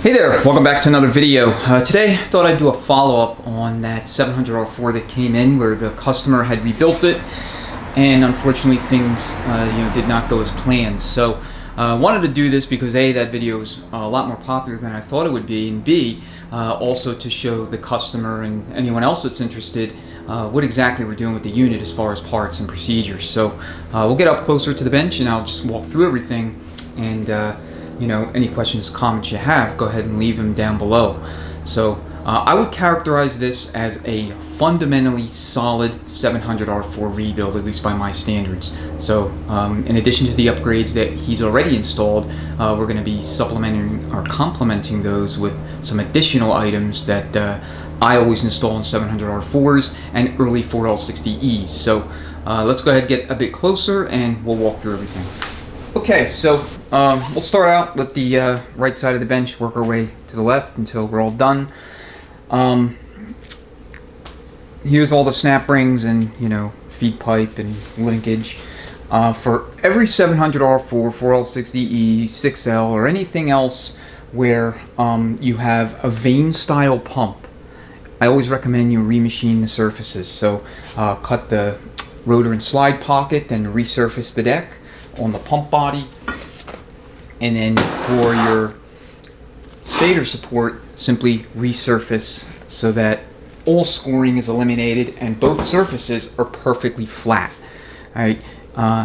Hey there, welcome back to another video. Today I thought I'd do a follow-up on that 700R4 that came in where the customer had rebuilt it and unfortunately things did not go as planned. So wanted to do this because A, that video was a lot more popular than I thought it would be, and B, also to show the customer and anyone else that's interested what exactly we're doing with the unit as far as parts and procedures. So we'll get up closer to the bench and I'll just walk through everything, and any questions, comments you have, go ahead and leave them down below. So I would characterize this as a fundamentally solid 700R4 rebuild, at least by my standards. So in addition to the upgrades that he's already installed, we're going to be supplementing or complementing those with some additional items that I always install in 700R4s and early 4L60Es. So let's go ahead and get a bit closer and we'll walk through everything. Okay, so we'll start out with the right side of the bench, work our way to the left until we're all done. Here's all the snap rings and feed pipe and linkage. For every 700R4, 4L60E, 6L, or anything else where you have a vane style pump, I always recommend you remachine the surfaces. So cut the rotor and slide pocket and resurface the deck on the pump body, and then for your stator support, simply resurface so that all scoring is eliminated and both surfaces are perfectly flat. Alright,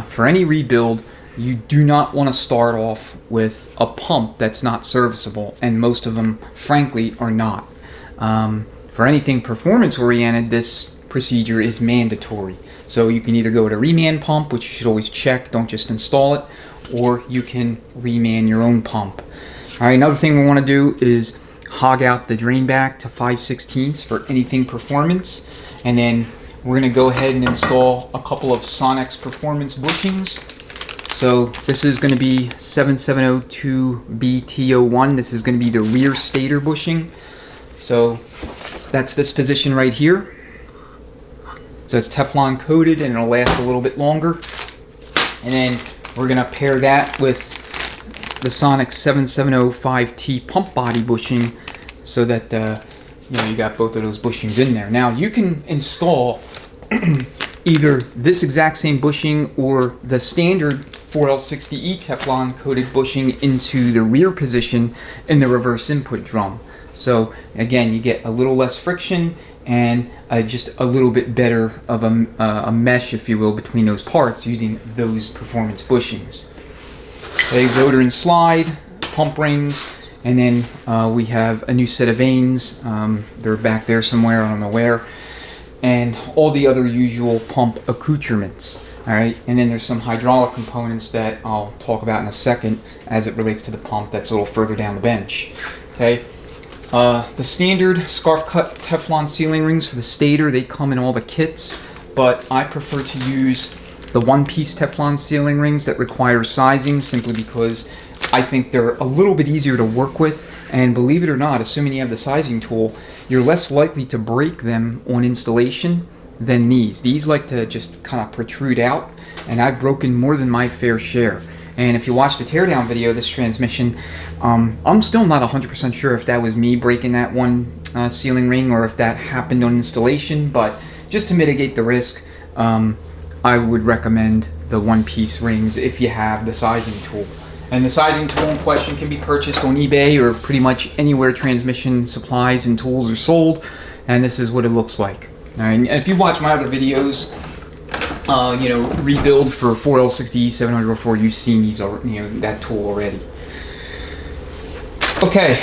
for any rebuild, you do not want to start off with a pump that's not serviceable, and most of them frankly are not. For anything performance oriented, this procedure is mandatory. So you can either go with a reman pump, which you should always check, don't just install it, or you can reman your own pump. Alright, another thing we want to do is hog out the drain back to 5/16 for anything performance, and then we're going to go ahead and install a couple of Sonex performance bushings. So this is going to be 7702BT01. This is going to be the rear stator bushing. So that's this position right here. So it's Teflon coated and it'll last a little bit longer. And then we're going to pair that with the Sonex 7705T pump body bushing so that you got both of those bushings in there. Now you can install either this exact same bushing or the standard 4L60E Teflon coated bushing into the rear position in the reverse input drum. So again, you get a little less friction and just a little bit better of a mesh, if you will, between those parts using those performance bushings. Okay, rotor and slide, pump rings, and then we have a new set of vanes. They're back there somewhere, I don't know where, and all the other usual pump accoutrements. All right, and then there's some hydraulic components that I'll talk about in a second as it relates to the pump. That's a little further down the bench. Okay. The standard scarf cut Teflon sealing rings for the stator, they come in all the kits, but I prefer to use the one-piece Teflon sealing rings that require sizing simply because I think they're a little bit easier to work with, and believe it or not, assuming you have the sizing tool, you're less likely to break them on installation than these. These like to just kind of protrude out, and I've broken more than my fair share. And if you watch the teardown video of this transmission, I'm still not 100% sure if that was me breaking that one sealing ring or if that happened on installation, but just to mitigate the risk, I would recommend the one-piece rings if you have the sizing tool. And the sizing tool in question can be purchased on eBay or pretty much anywhere transmission supplies and tools are sold, and this is what it looks like. And if you watch my other videos, rebuild for 4L60E 700R4, you've seen these, that tool already. Okay,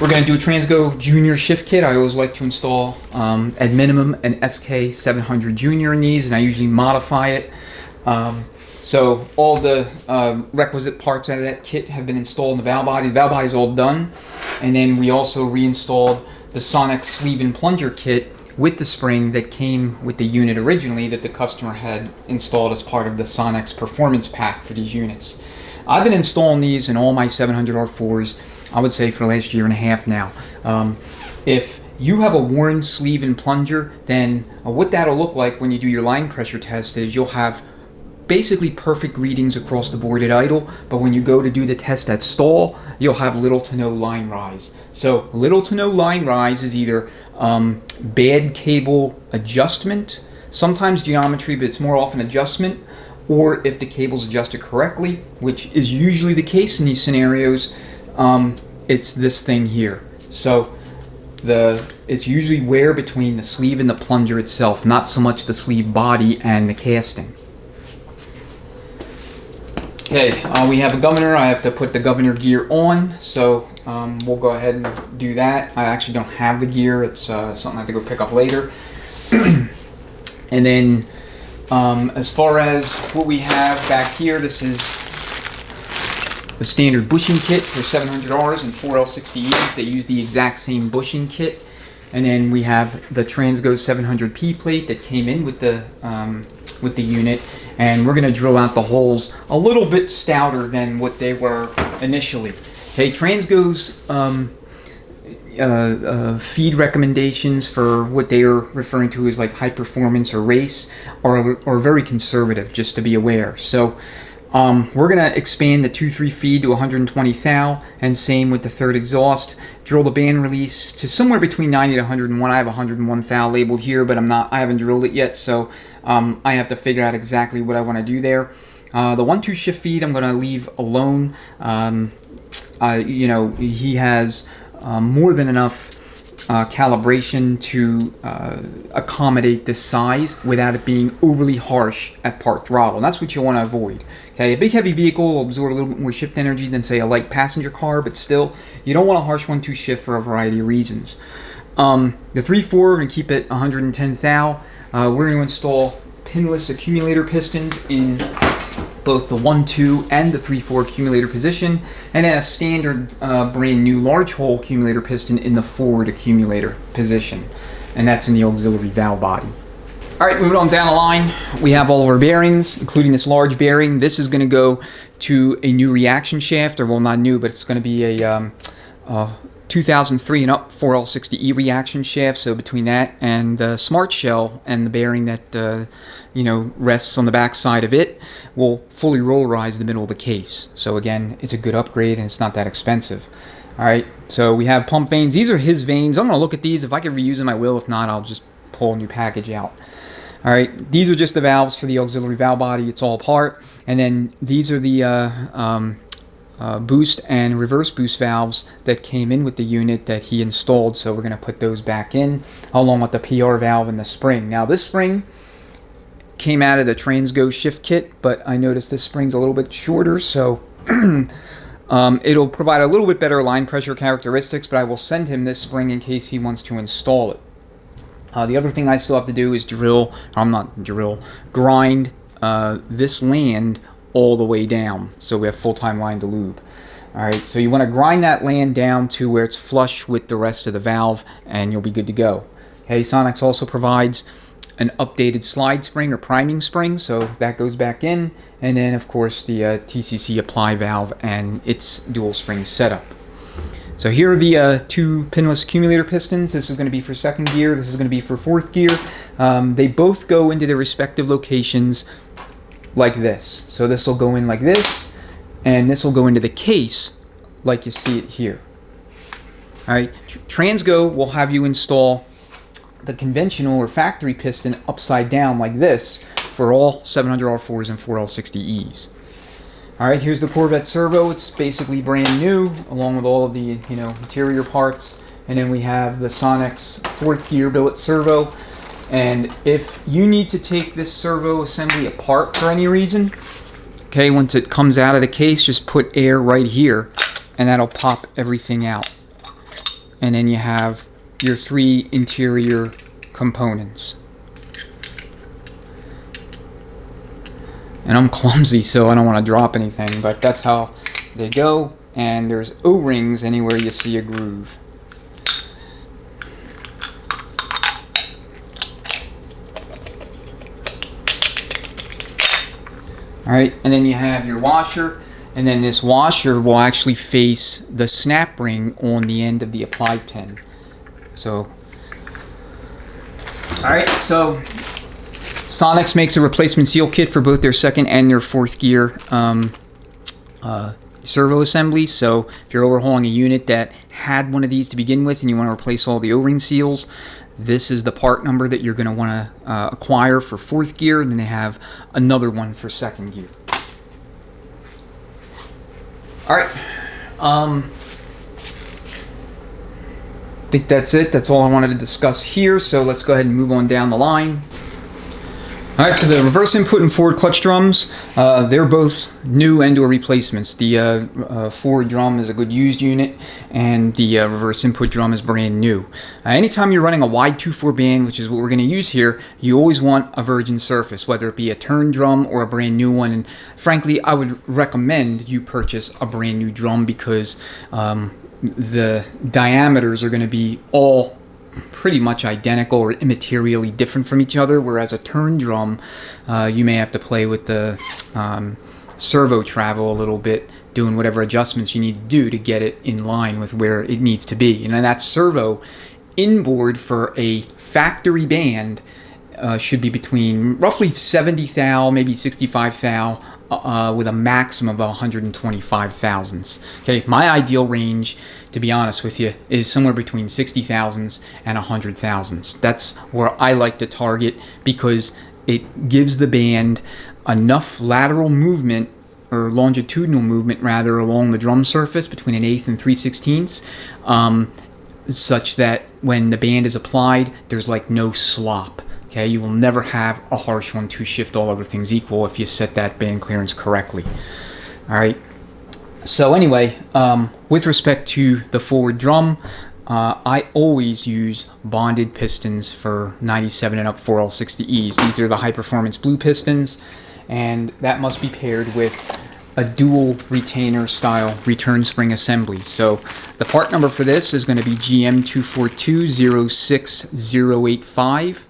we're going to do a Transgo Junior shift kit. I always like to install, at minimum, an SK700 Junior in these, and I usually modify it. So all the requisite parts out of that kit have been installed in the valve body. The valve body is all done, and then we also reinstalled the Sonex sleeve and plunger kit with the spring that came with the unit originally that the customer had installed as part of the Sonex performance pack for these units. I've been installing these in all my 700R4s, I would say, for the last year and a half now. If you have a worn sleeve and plunger, then what that'll look like when you do your line pressure test is you'll have basically perfect readings across the board at idle, but when you go to do the test at stall, you'll have little to no line rise. So little to no line rise is either bad cable adjustment, sometimes geometry, but it's more often adjustment, or if the cable's adjusted correctly, which is usually the case in these scenarios, it's this thing here. So it's usually wear between the sleeve and the plunger itself, not so much the sleeve body and the casting. Okay, we have a governor. I have to put the governor gear on, so we'll go ahead and do that. I actually don't have the gear. It's something I have to go pick up later. And then as far as what we have back here, this is the standard bushing kit for 700Rs and 4L60Es. They use the exact same bushing kit. And then we have the Transgo 700P plate that came in with the unit. And we're going to drill out the holes a little bit stouter than what they were initially. Okay, Transgo's feed recommendations for what they are referring to as like high performance or race are very conservative, just to be aware. So we're going to expand the 2-3 feed to 120 thou, and same with the third exhaust. Drill the band release to somewhere between 90 to 101. I have 101 thou labeled here, but I haven't drilled it yet, so I have to figure out exactly what I want to do there. The 1-2 shift feed I'm going to leave alone. You know, he has more than enough calibration to accommodate this size without it being overly harsh at part throttle, and that's what you want to avoid. Okay, a big heavy vehicle will absorb a little bit more shift energy than say a light passenger car, but still you don't want a harsh 1-2 shift for a variety of reasons. The 3-4, we're going to keep it 110 thou. We're going to install pinless accumulator pistons in both the 1-2 and the 3-4 accumulator position, and a standard brand new large hole accumulator piston in the forward accumulator position, and that's in the auxiliary valve body. Alright, moving on down the line, we have all of our bearings, including this large bearing. This is going to go to a new reaction shaft, or well, not new, but it's going to be a 2003 and up 4L60E reaction shaft. So between that and the smart shell and the bearing that you know, rests on the back side of it, will fully rollerize the middle of the case. So again, it's a good upgrade and it's not that expensive. Alright, so we have pump vanes. These are his vanes. I'm going to look at these. If I can reuse them, I will. If not, I'll just pull a new package out. Alright, these are just the valves for the auxiliary valve body. It's all apart. And then these are the boost and reverse boost valves that came in with the unit that he installed. So we're going to put those back in, along with the PR valve and the spring. Now this spring came out of the Transgo shift kit, but I noticed this spring's a little bit shorter, so it'll provide a little bit better line pressure characteristics, but I will send him this spring in case he wants to install it. The other thing I still have to do is grind this land all the way down, so we have full-time line to lube. Alright, so you want to grind that land down to where it's flush with the rest of the valve, and you'll be good to go. Okay, Sonex also provides an updated slide spring or priming spring, so that goes back in, and then of course the TCC apply valve and its dual spring setup. So here are the two pinless accumulator pistons. This is going to be for second gear, this is going to be for fourth gear. They both go into their respective locations like this. So this will go in like this, and this will go into the case like you see it here. Alright, Transgo will have you install the conventional or factory piston upside down like this for all 700R4s and 4L60Es. Alright, here's the Corvette servo. It's basically brand new, along with all of the interior parts. And then we have the Sonex fourth gear billet servo. And if you need to take this servo assembly apart for any reason, okay, once it comes out of the case, just put air right here, and that'll pop everything out. And then you have your three interior components. And I'm clumsy, so I don't want to drop anything, but that's how they go. And there's O-rings anywhere you see a groove. Alright, and then you have your washer, and then this washer will actually face the snap ring on the end of the applied pin. So, alright, so Sonex makes a replacement seal kit for both their second and their fourth gear servo assemblies. So if you're overhauling a unit that had one of these to begin with and you want to replace all the O-ring seals, this is the part number that you're going to want to acquire for fourth gear, and then they have another one for second gear. All right. I think that's it. That's all I wanted to discuss here. So let's go ahead and move on down the line. All right, so the reverse input and forward clutch drums, they're both new and or replacements. The forward drum is a good used unit, and the reverse input drum is brand new. Anytime you're running a wide 2/4 band, which is what we're going to use here, you always want a virgin surface, whether it be a turn drum or a brand new one. And frankly, I would recommend you purchase a brand new drum because the diameters are going to be all pretty much identical or immaterially different from each other, whereas a turn drum, you may have to play with the servo travel a little bit, doing whatever adjustments you need to do to get it in line with where it needs to be. And then that servo inboard for a factory band should be between roughly 70 thou, maybe 65 thou, with a maximum of 125 thousandths. Okay, my ideal range, to be honest with you, is somewhere between 60 thousandths and 100 thousandths. That's where I like to target because it gives the band enough lateral movement, or longitudinal movement rather, along the drum surface between 1/8 and 3/16, such that when the band is applied, there's like no slop. Okay, you will never have a harsh 1-2 shift, all other things equal, if you set that band clearance correctly. All right. So anyway, with respect to the forward drum, I always use bonded pistons for 97 and up 4L60Es. These are the high performance blue pistons, and that must be paired with a dual retainer style return spring assembly. So the part number for this is going to be GM24206085.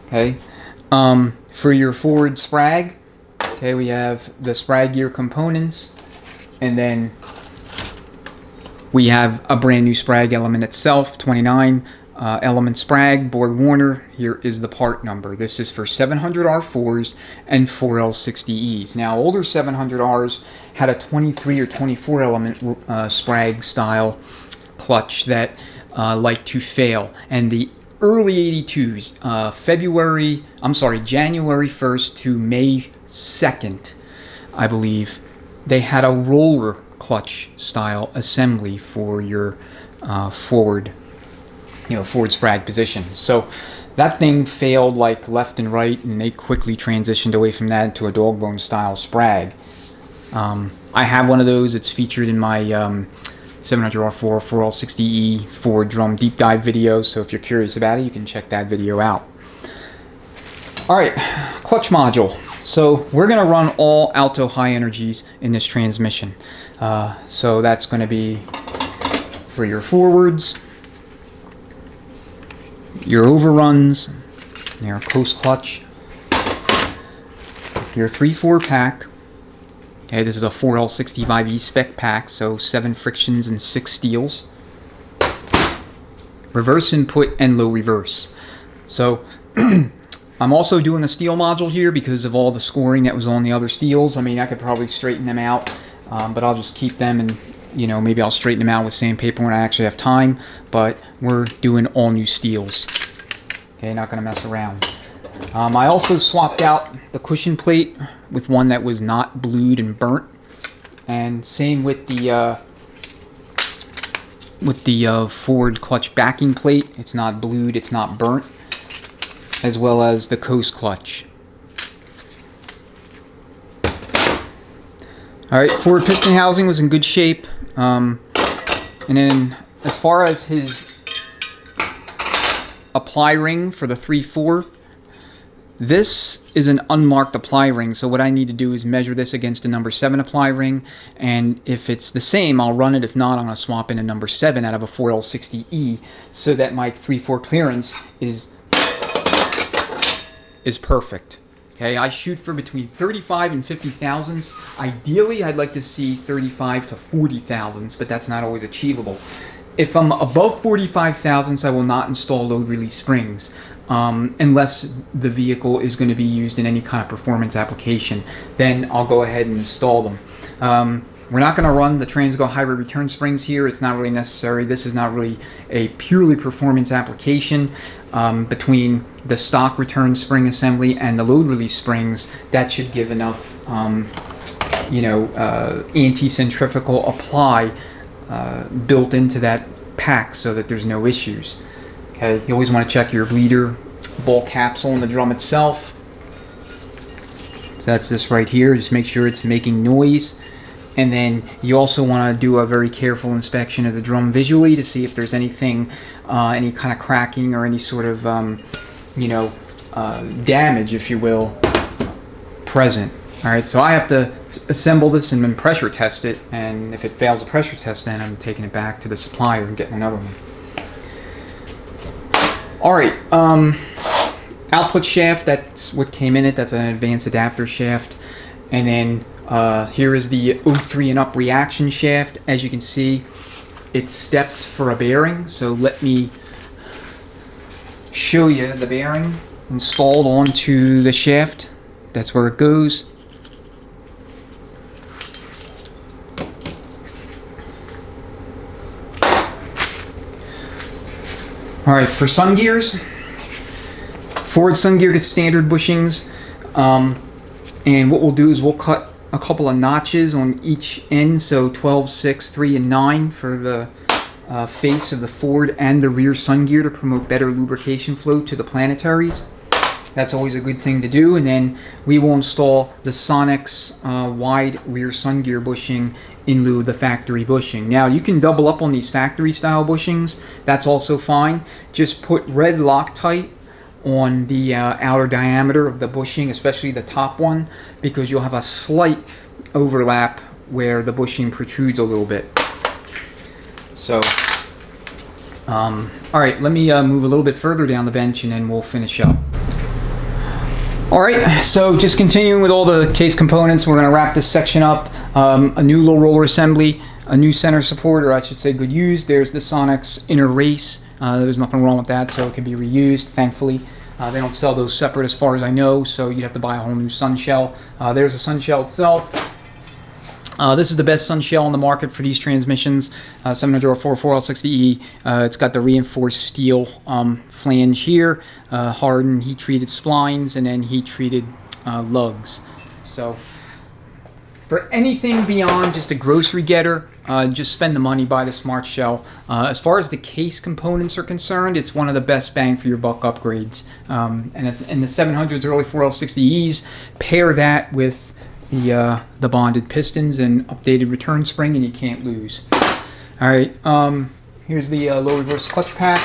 Okay, for your forward sprag, okay, we have the sprag gear components, and then we have a brand new sprag element itself, 29 element sprag, Borg Warner. Here is the part number. This is for 700R4s and 4L60Es. Now, older 700Rs had a 23 or 24 element sprag style clutch that liked to fail, and the early 82s, January 1st to May 2nd, I believe, they had a roller clutch style assembly for your forward sprag position. So that thing failed like left and right, and they quickly transitioned away from that to a dog bone style sprag. I have one of those. It's featured in my 700R4 4L60E forward drum deep dive video, so if you're curious about it, you can check that video out. Alright, clutch module. So we're going to run all alto high energies in this transmission. So that's going to be for your forwards, your overruns, your coast clutch, your 3/4 pack. Okay, this is a 4L65E spec pack, so 7 frictions and 6 steels. Reverse input and low reverse. So I'm also doing the steel module here because of all the scoring that was on the other steels. I mean, I could probably straighten them out, but I'll just keep them, and maybe I'll straighten them out with sandpaper when I actually have time. But we're doing all new steels. Okay, not going to mess around. I also swapped out the cushion plate with one that was not blued and burnt, and same with the forward clutch backing plate. It's not blued, it's not burnt, as well as the coast clutch. Alright, forward piston housing was in good shape, and then as far as his apply ring for the 3/4, this is an unmarked apply ring, so what I need to do is measure this against a number 7 apply ring, and if it's the same, I'll run it. If not, I'm going to swap in a number 7 out of a 4L60E so that my 3/4 clearance is perfect. Okay, I shoot for between 35 and 50 thousandths. Ideally, I'd like to see 35 to 40 thousandths, but that's not always achievable. If I'm above 45 thousandths, I will not install load release springs. unless the vehicle is going to be used in any kind of performance application. Then I'll go ahead and install them. We're not going to run the Transgo hybrid return springs here. It's not really necessary. This is not really a purely performance application. Between the stock return spring assembly and the load release springs, that should give enough anti-centrifugal apply built into that pack so that there's no issues. Okay, you always want to check your bleeder ball capsule in the drum itself. So that's this right here. Just make sure it's making noise. And then you also want to do a very careful inspection of the drum visually to see if there's anything, any kind of cracking or any sort of, damage, if you will, present. All right, so I have to assemble this and then pressure test it. And if it fails the pressure test, then I'm taking it back to the supplier and getting another one. All right, output shaft, that's what came in it. That's an advanced adapter shaft. And then here is the 03 and up reaction shaft. As you can see, it's stepped for a bearing. So let me show you the bearing installed onto the shaft. That's where it goes. All right, for sun gears, Ford sun gear gets standard bushings. And what we'll do is we'll cut a couple of notches on each end, so 12, 6, 3, and 9 for the face of the Ford and the rear sun gear to promote better lubrication flow to the planetaries. That's always a good thing to do. And then we will install the Sonex wide rear sun gear bushing in lieu of the factory bushing. Now you can double up on these factory style bushings. That's also fine. Just put red Loctite on the outer diameter of the bushing, especially the top one, because you'll have a slight overlap where the bushing protrudes a little bit. So, all right, let me move a little bit further down the bench and then we'll finish up. All right, so just continuing with all the case components, we're going to wrap this section up. A new low roller assembly, a new center support, or I should say good use. There's the Sonex inner race. There's nothing wrong with that, so it can be reused, thankfully. They don't sell those separate as far as I know, so you'd have to buy a whole new sun shell. There's the sun shell itself. This is the best sun shell on the market for these transmissions, 700-404L60E. It's got the reinforced steel flange here, hardened heat-treated splines, and then heat-treated lugs. So for anything beyond just a grocery getter, just spend the money, buy the smart shell. As far as the case components are concerned, it's one of the best bang for your buck upgrades. And in the 700s, early 4L60Es, pair that with the bonded pistons and updated return spring, and you can't lose. All right, here's the low reverse clutch pack.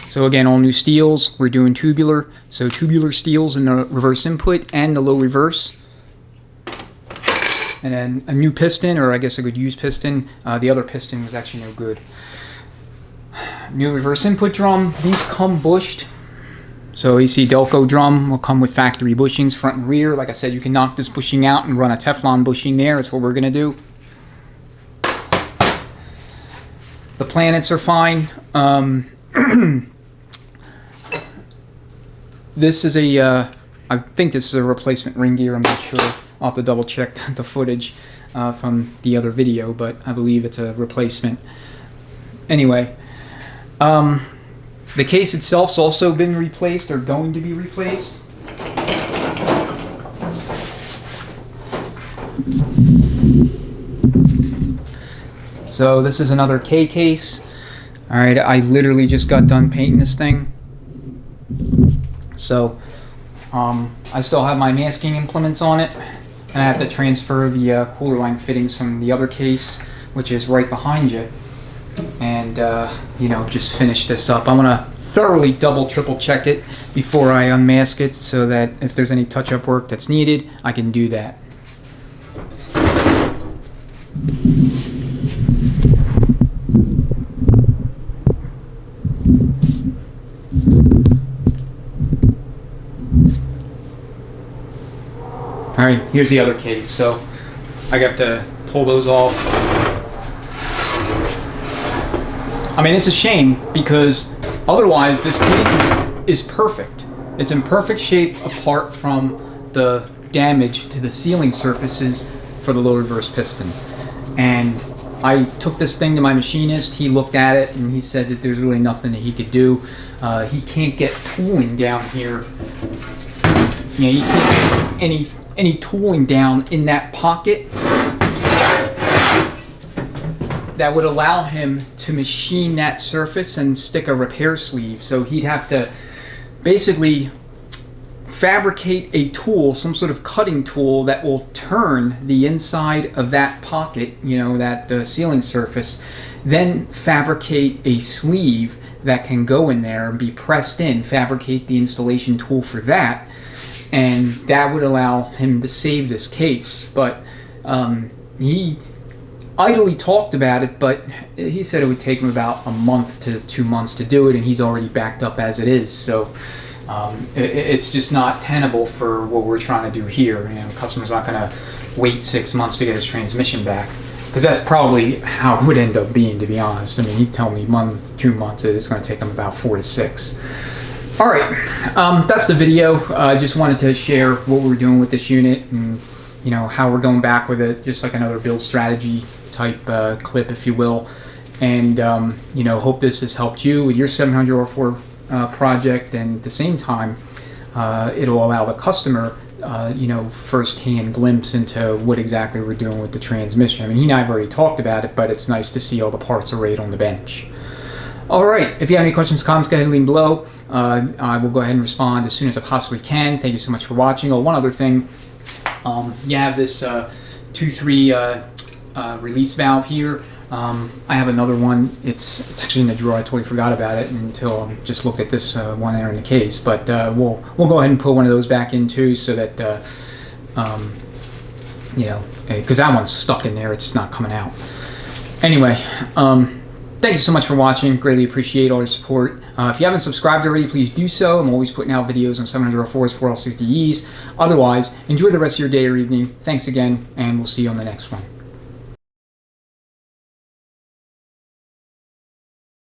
So again, all new steels. We're doing tubular, so tubular steels in the reverse input and the low reverse. And then a new piston, or I guess a good used piston. The other piston was actually no good. New reverse input drum. These come bushed. So you see Delco drum will come with factory bushings, front and rear. Like I said, you can knock this bushing out and run a Teflon bushing there. That's what we're going to do. The planets are fine. This is a, I think this is a replacement ring gear. I'm not sure. I'll have to double check the footage from the other video, but I believe it's a replacement. Anyway, the case itself's also been replaced, or going to be replaced. So this is another K case. All right, I literally just got done painting this thing. So I still have my masking implements on it, and I have to transfer the cooler line fittings from the other case, which is right behind you, and just finish this up. I'm gonna thoroughly triple check it before I unmask it, so that if there's any touch-up work that's needed, I can do that. Alright, here's the other case. So I have to pull those off. I mean, it's a shame because Otherwise, this case is perfect. It's in perfect shape apart from the damage to the sealing surfaces for the low reverse piston. And I took this thing to my machinist. He looked at it and he said that there's really nothing that he could do. He can't get tooling down here. You know, you can't get any tooling down in that pocket that would allow him to machine that surface and stick a repair sleeve. So he'd have to basically fabricate a tool, some sort of cutting tool that will turn the inside of that pocket, you know, that sealing surface, then fabricate a sleeve that can go in there and be pressed in, fabricate the installation tool for that, and that would allow him to save this case. But he idly talked about it, but he said it would take him about a month to 2 months to do it, and he's already backed up as it is. So it's just not tenable for what we're trying to do here. You know, the customer's not going to wait 6 months to get his transmission back, because that's probably how it would end up being, to be honest. I mean, he'd tell me 2 months. It's going to take him about 4 to 6. All right, that's the video. I just wanted to share what we're doing with this unit and, you know, how we're going back with it, just like another build strategy type clip, if you will. And you know, hope this has helped you with your 700R4 project, and at the same time it'll allow the customer you know, first-hand glimpse into what exactly we're doing with the transmission. I mean, he and I have already talked about it, but it's nice to see all the parts arrayed on the bench. All right, if you have any questions, comments, go ahead and leave them below. I will go ahead and respond as soon as I possibly can. Thank you so much for watching. Oh, one other thing, you have this 2-3 release valve here. I have another one. It's actually in the drawer. I totally forgot about it until I just looked at this one there in the case. But we'll go ahead and put one of those back in too, so that you know, because that one's stuck in there. It's not coming out. Anyway, thank you so much for watching. Greatly appreciate all your support. If you haven't subscribed already, please do so. I'm always putting out videos on 700R4s, 4L60Es. Otherwise, enjoy the rest of your day or evening. Thanks again, and we'll see you on the next one.